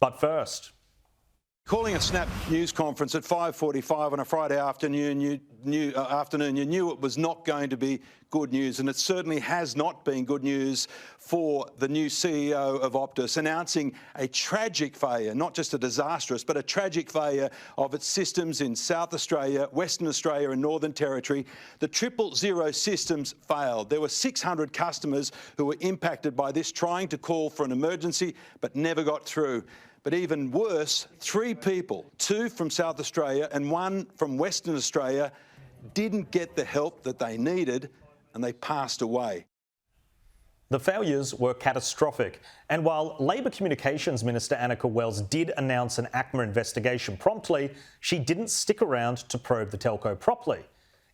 But first, calling a snap news conference at 5:45 on a Friday afternoon, you knew it was not going to be good news, and it certainly has not been good news for the new CEO of Optus, announcing a tragic failure, not just a disastrous, but a tragic failure of its systems in South Australia, Western Australia and Northern Territory. The 000 systems failed. There were 600 customers who were impacted by this, trying to call for an emergency, but never got through. But even worse, 3 people, 2 from South Australia and 1 from Western Australia, didn't get the help that they needed, and they passed away. the failures were catastrophic. And while Labor Communications Minister Anika Wells did announce an ACMA investigation promptly, she didn't stick around to probe the telco properly.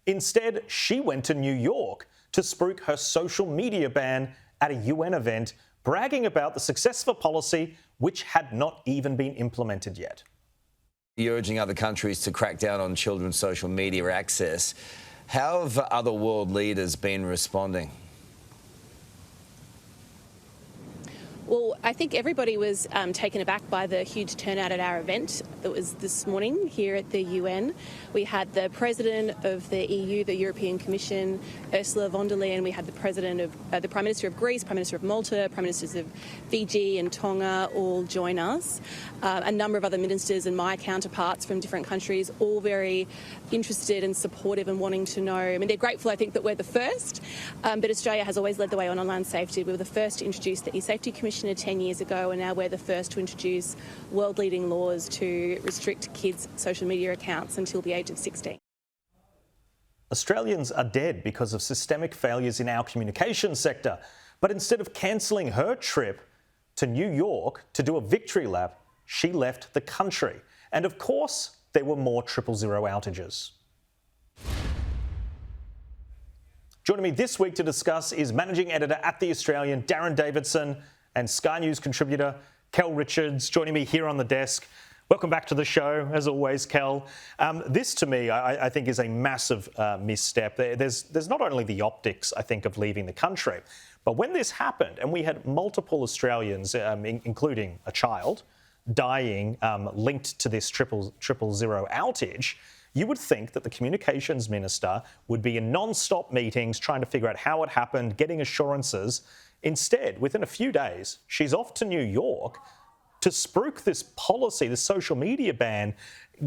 Instead, she went to New York to spruik her social media ban at a UN event, bragging about the success of a policy which had not even been implemented yet. You're urging other countries to crack down on children's social media access. How have other world leaders been responding? Well, I think everybody was taken aback by the huge turnout at our event that was this morning here at the UN. We had the President of the EU, the European Commission, Ursula von der Leyen. We had the President of the Prime Minister of Greece, Prime Minister of Malta, Prime Ministers of Fiji and Tonga all join us. A number of other ministers and my counterparts from different countries, all very interested and supportive and wanting to know. I mean, they're grateful, I think, that we're the first, but Australia has always led the way on online safety. We were the first to introduce the eSafety Commission 10 years ago, and now we're the first to introduce world-leading laws to restrict kids' social media accounts until the age of 16. Australians are dead because of systemic failures in our communications sector. But instead of cancelling her trip to New York to do a victory lap, she left the country. And of course, there were more 000 outages. Joining me this week to discuss is Managing Editor at The Australian, Darren Davidson, and Sky News contributor, Kel Richards, joining me here on the desk. Welcome back to the show, as always, Kel. This, to me, I think is a massive misstep. There's not only the optics, I think, of leaving the country, but when this happened, and we had multiple Australians, including a child, dying linked to this 000 outage, you would think that the communications minister would be in non-stop meetings trying to figure out how it happened, getting assurances. Instead, within a few days, she's off to New York to spruik this policy, the social media ban,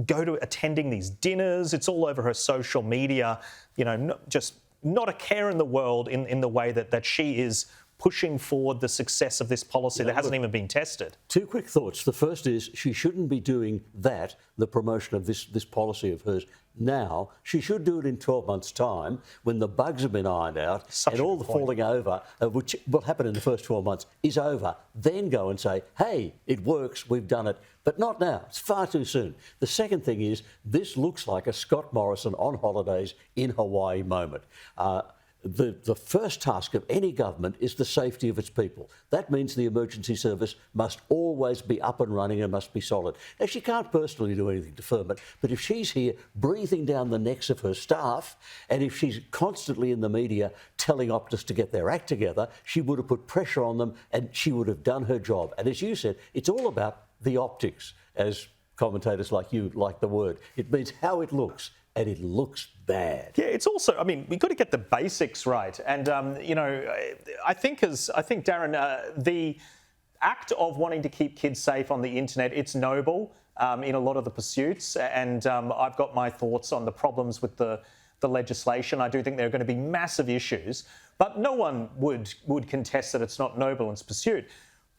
go to attending these dinners. It's all over her social media, you know, just not a care in the world in the way that she is pushing forward the success of this policy that hasn't even been tested. Two quick thoughts. The first is she shouldn't be doing that, the promotion of this policy of hers, now. She should do it in 12 months' time when the bugs have been ironed out and all the falling over, which will happen in the first 12 months, is over. Then go and say, hey, it works, we've done it. But not now. It's far too soon. The second thing is this looks like a Scott Morrison on holidays in Hawaii moment. The first task of any government is the safety of its people. That means the emergency service must always be up and running and must be solid. Now, she can't personally do anything to firm it, but if she's here breathing down the necks of her staff, and if she's constantly in the media telling Optus to get their act together, she would have put pressure on them and she would have done her job. And as you said, it's all about the optics, as commentators like you like the word. It means how it looks. And it looks bad. Yeah, it's also, I mean, we've got to get the basics right. And, you know, I think, Darren, the act of wanting to keep kids safe on the internet, it's noble in a lot of the pursuits. And I've got my thoughts on the problems with the legislation. I do think there are going to be massive issues, but no one would contest that it's not noble in its pursuit.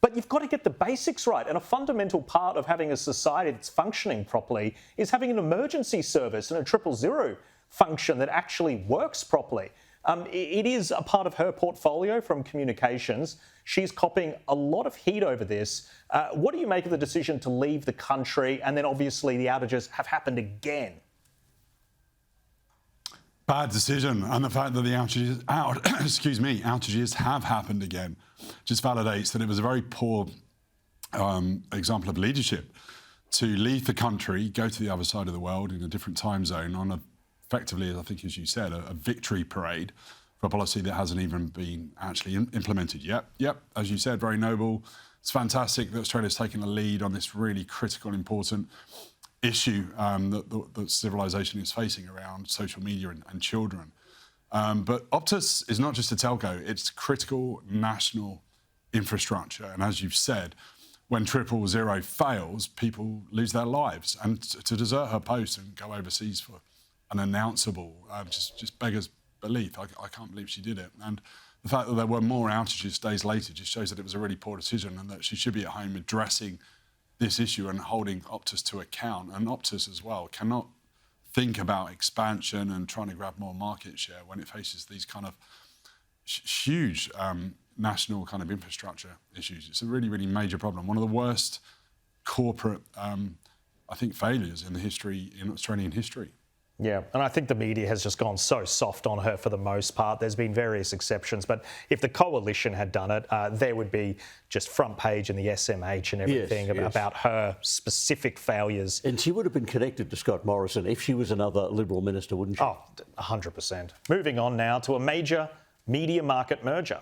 But you've got to get the basics right. And a fundamental part of having a society that's functioning properly is having an emergency service and a 000 function that actually works properly. It is a part of her portfolio from communications. She's copping a lot of heat over this. What do you make of the decision to leave the country? And then obviously the outages have happened again. Bad decision, and the fact that the outages have happened again just validates that it was a very poor example of leadership to leave the country, go to the other side of the world in a different time zone on effectively, I think as you said, a victory parade for a policy that hasn't even been actually implemented yet. Yep, as you said, very noble, It's fantastic that Australia's taken the lead on this really critical, important issue that civilization is facing around social media and children. But Optus is not just a telco, it's critical national infrastructure. And as you've said, when 000 fails, people lose their lives. And to desert her post and go overseas for unannounceable just beggars belief. I can't believe she did it. And the fact that there were more outages days later just shows that it was a really poor decision and that she should be at home addressing this issue and holding Optus to account. And Optus as well cannot think about expansion and trying to grab more market share when it faces these kind of huge national kind of infrastructure issues. It's a really, really major problem. One of the worst corporate, I think, failures in Australian history. Yeah, and I think the media has just gone so soft on her for the most part. There's been various exceptions, but if the coalition had done it, there would be just front page in the SMH and everything about her specific failures. And she would have been connected to Scott Morrison if she was another Liberal minister, wouldn't she? Oh, 100%. Moving on now to a major media market merger.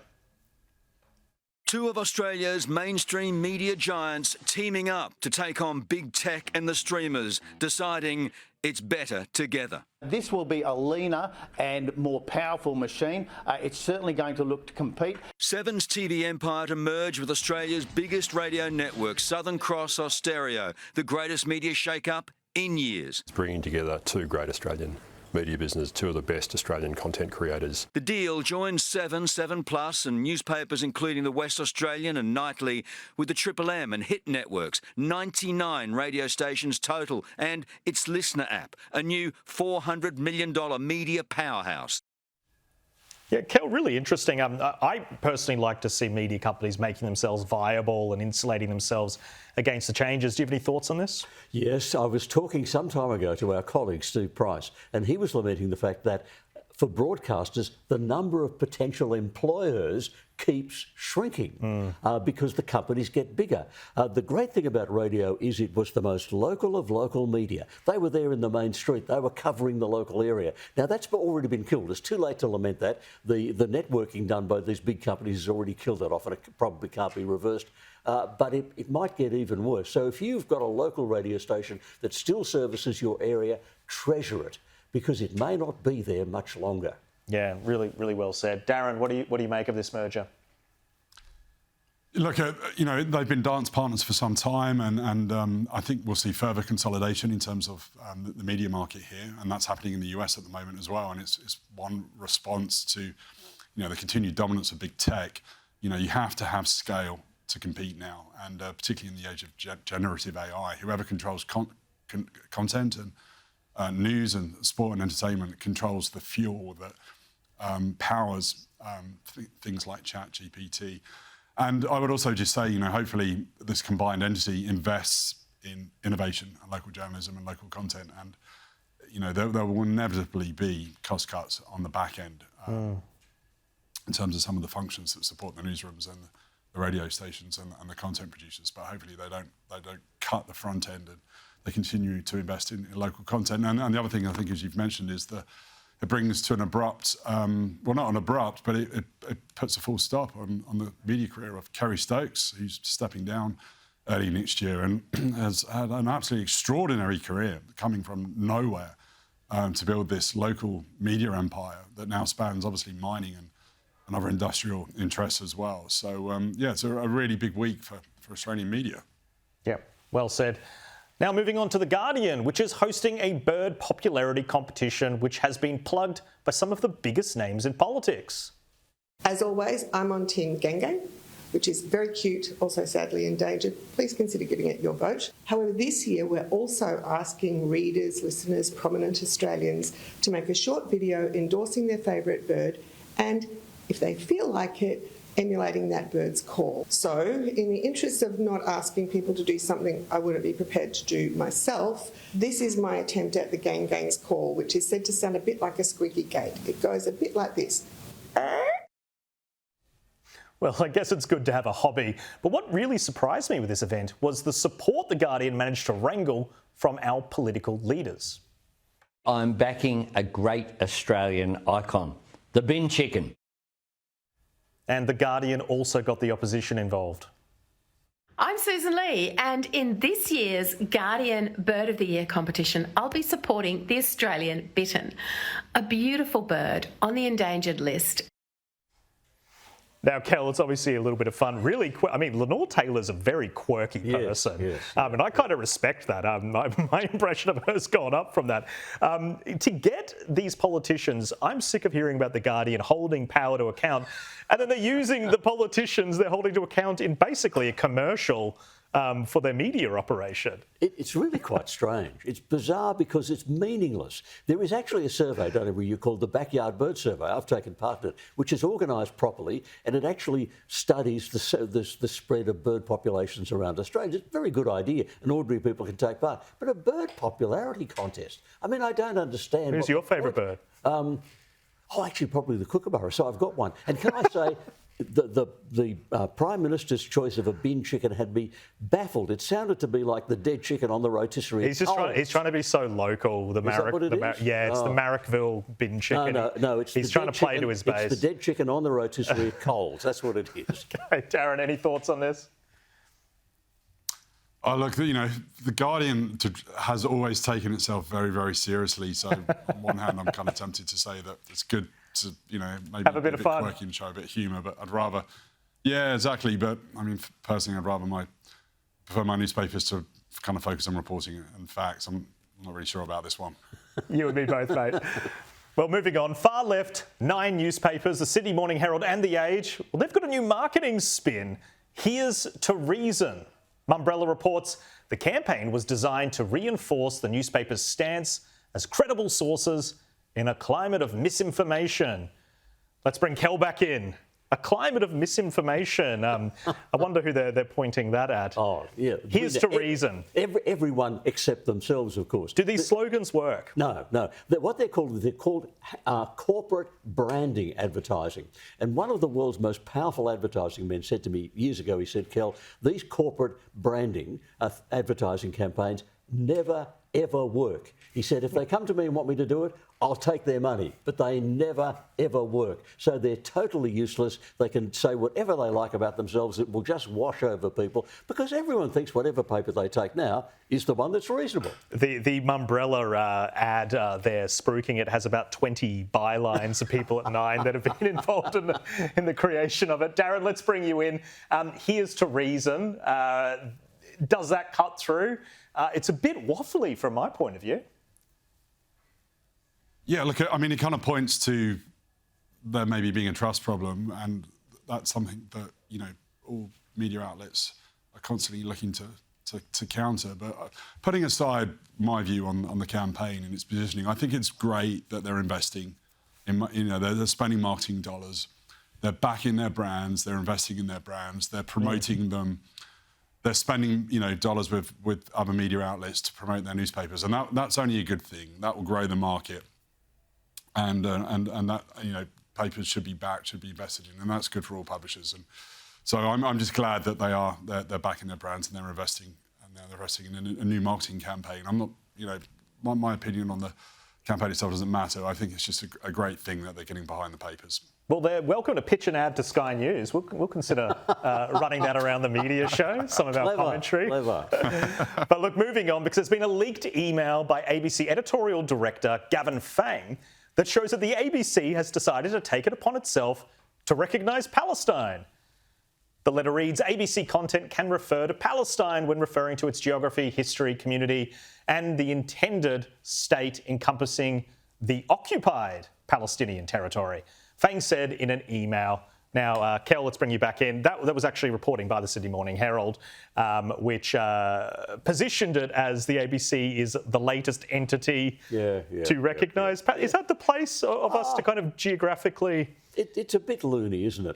Two of Australia's mainstream media giants teaming up to take on big tech and the streamers, deciding it's better together. This will be a leaner and more powerful machine. It's certainly going to look to compete. Seven's TV empire to merge with Australia's biggest radio network, Southern Cross Austereo, the greatest media shake-up in years. It's bringing together two great Australian media business, two of the best Australian content creators. The deal joins 7 Plus and newspapers including the West Australian and Nightly with the Triple M and Hit networks, 99 radio stations total, and its listener app, a new $400 million media powerhouse. Yeah, Kel, really interesting. I personally like to see media companies making themselves viable and insulating themselves against the changes. Do you have any thoughts on this? Yes, I was talking some time ago to our colleague Steve Price, and he was lamenting the fact that for broadcasters, the number of potential employers keeps shrinking because the companies get bigger. The great thing about radio is it was the most local of local media. They were there in the main street. They were covering the local area. Now, that's already been killed. It's too late to lament that. The networking done by these big companies has already killed it off, and it probably can't be reversed. But it might get even worse. So if you've got a local radio station that still services your area, treasure it, because it may not be there much longer. Yeah, really, really well said. Darren, what do you make of this merger? Look, they've been dance partners for some time, and I think we'll see further consolidation in terms of the media market here, and that's happening in the US at the moment as well. And it's one response to, the continued dominance of big tech. You have to have scale to compete now, and particularly in the age of generative AI, whoever controls content and news and sport and entertainment controls the fuel that powers things like ChatGPT. And I would also just say, hopefully this combined entity invests in innovation and local journalism and local content. And, there will inevitably be cost cuts on the back end in terms of some of the functions that support the newsrooms and the radio stations and the content producers. But hopefully they don't cut the front end and they continue to invest in local content. And the other thing I think, as you've mentioned, is it brings to an abrupt, well, not an abrupt, but it puts a full stop on the media career of Kerry Stokes, who's stepping down early next year and has had an absolutely extraordinary career coming from nowhere to build this local media empire that now spans obviously mining and other industrial interests as well. So, it's a really big week for Australian media. Yeah, well said. Now moving on to The Guardian, which is hosting a bird popularity competition which has been plugged by some of the biggest names in politics. As always, I'm on Team Genge, which is very cute, also sadly endangered. Please consider giving it your vote. However, this year we're also asking readers, listeners, prominent Australians to make a short video endorsing their favourite bird and, if they feel like it, emulating that bird's call. So, in the interest of not asking people to do something I wouldn't be prepared to do myself, this is my attempt at the Gang's call, which is said to sound a bit like a squeaky gate. It goes a bit like this. Well, I guess it's good to have a hobby. But what really surprised me with this event was the support The Guardian managed to wrangle from our political leaders. I'm backing a great Australian icon, the bin chicken. And The Guardian also got the opposition involved. I'm Susan Lee, and in this year's Guardian Bird of the Year competition, I'll be supporting the Australian bittern, a beautiful bird on the endangered list. Now, Kel, it's obviously a little bit of fun. Really, I mean, Lenore Taylor's a very quirky person, yes, and I kind of respect that. My impression of her's gone up from that. To get these politicians, I'm sick of hearing about the Guardian holding power to account, and then they're using the politicians they're holding to account in basically a commercial for their media operation. It's really quite strange. It's bizarre because it's meaningless. There is actually a survey done every year called the Backyard Bird Survey. I've taken part in it, which is organised properly, and it actually studies the spread of bird populations around Australia. It's a very good idea, and ordinary people can take part. But a bird popularity contest, I mean, I don't understand. Who's your favourite bird? Actually, probably the kookaburra, so I've got one. And can I say... The Prime Minister's choice of a bin chicken had me baffled. It sounded to me like the dead chicken on the rotisserie. He's trying to be so local. The Marrick, what it is? It's the Marrickville bin chicken. No. He's trying to play to his base. It's the dead chicken on the rotisserie at Coles. That's what it is. Okay, Darren, any thoughts on this? Oh, look, the Guardian has always taken itself very, very seriously. So on one hand, I'm kind of tempted to say that it's good to, maybe have a bit of fun, quirky and show a bit of humour, but I'd rather, yeah, exactly. But I mean, personally, I'd rather prefer my newspapers to kind of focus on reporting and facts. I'm not really sure about this one. You and me both, mate. Well, moving on, far left, 9 newspapers, the Sydney Morning Herald and The Age. Well, they've got a new marketing spin. Here's to reason. Mumbrella reports the campaign was designed to reinforce the newspaper's stance as credible sources in a climate of misinformation. Let's bring Kel back in. A climate of misinformation. I wonder who they're pointing that at. Oh, yeah. Here's to reason. Everyone except themselves, of course. Do these slogans work? No. What they're called corporate branding advertising. And one of the world's most powerful advertising men said to me years ago, he said, Kel, these corporate branding advertising campaigns never, ever work. He said, if they come to me and want me to do it, I'll take their money, but they never, ever work. So they're totally useless. They can say whatever they like about themselves. It will just wash over people because everyone thinks whatever paper they take now is the one that's reasonable. The Mumbrella ad there, spruiking it, has about 20 bylines of people at 9 that have been involved in the creation of it. Darren, let's bring you in. Here's to reason. Does that cut through? It's a bit waffly from my point of view. Yeah, look, I mean, it kind of points to there maybe being a trust problem, and that's something that, all media outlets are constantly looking to counter. But putting aside my view on the campaign and its positioning, I think it's great that they're investing in, they're spending marketing dollars, they're backing their brands, they're investing in their brands, they're promoting them. They're spending, dollars with other media outlets to promote their newspapers, and that's only a good thing. That will grow the market, and that papers should be backed, should be invested in, and that's good for all publishers. And so I'm just glad that they're backing their brands and they're investing in a new marketing campaign. I'm not, my opinion on the campaign itself doesn't matter. I think it's just a great thing that they're getting behind the papers. Well, they're welcome to pitch an ad to Sky News. We'll consider running that around the media show, some of our commentary. But look, moving on, because there's been a leaked email by ABC editorial director Gavin Fang that shows that the ABC has decided to take it upon itself to recognise Palestine. The letter reads, ABC content can refer to Palestine when referring to its geography, history, community, and the intended state encompassing the occupied Palestinian territory. Fang said in an email. Now, Kel, let's bring you back in. That was actually reporting by the Sydney Morning Herald, which positioned it as the ABC is the latest entity to recognise. Is that the place of us to kind of geographically... It's a bit loony, isn't it?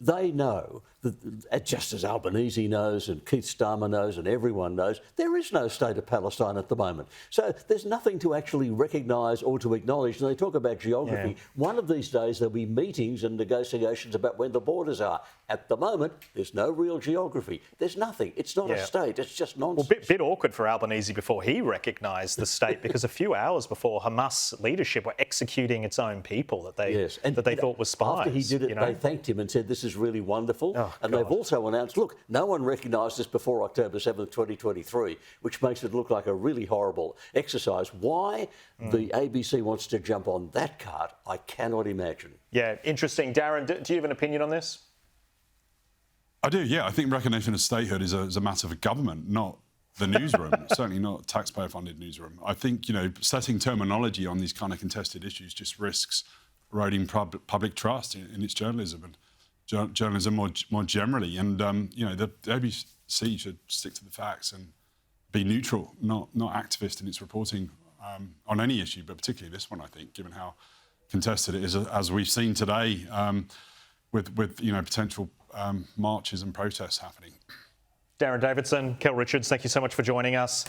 They know, that, just as Albanese knows and Keith Starmer knows and everyone knows, there is no state of Palestine at the moment. So there's nothing to actually recognise or to acknowledge. And they talk about geography. Yeah. One of these days there'll be meetings and negotiations about when the borders are. At the moment, there's no real geography. There's nothing. It's not a state. It's just nonsense. Well, bit awkward for Albanese before he recognised the state, because a few hours before, Hamas leadership were executing its own people that they thought was spies. After he did it, they thanked him and said, this is really wonderful. Oh, And they've also announced, look, no one recognised this before October 7th, 2023, which makes it look like a really horrible exercise. Why the ABC wants to jump on that cart, I cannot imagine. Yeah, interesting. Darren, do you have an opinion on this? I do, yeah. I think recognition of statehood is a matter for government, not the newsroom, certainly not taxpayer-funded newsroom. I think, setting terminology on these kind of contested issues just risks eroding public trust in its journalism and journalism more generally. And, the ABC should stick to the facts and be neutral, not activist in its reporting on any issue, but particularly this one, I think, given how contested it is, as we've seen today with potential marches and protests happening. Darren Davidson, Kel Richards, thank you so much for joining us.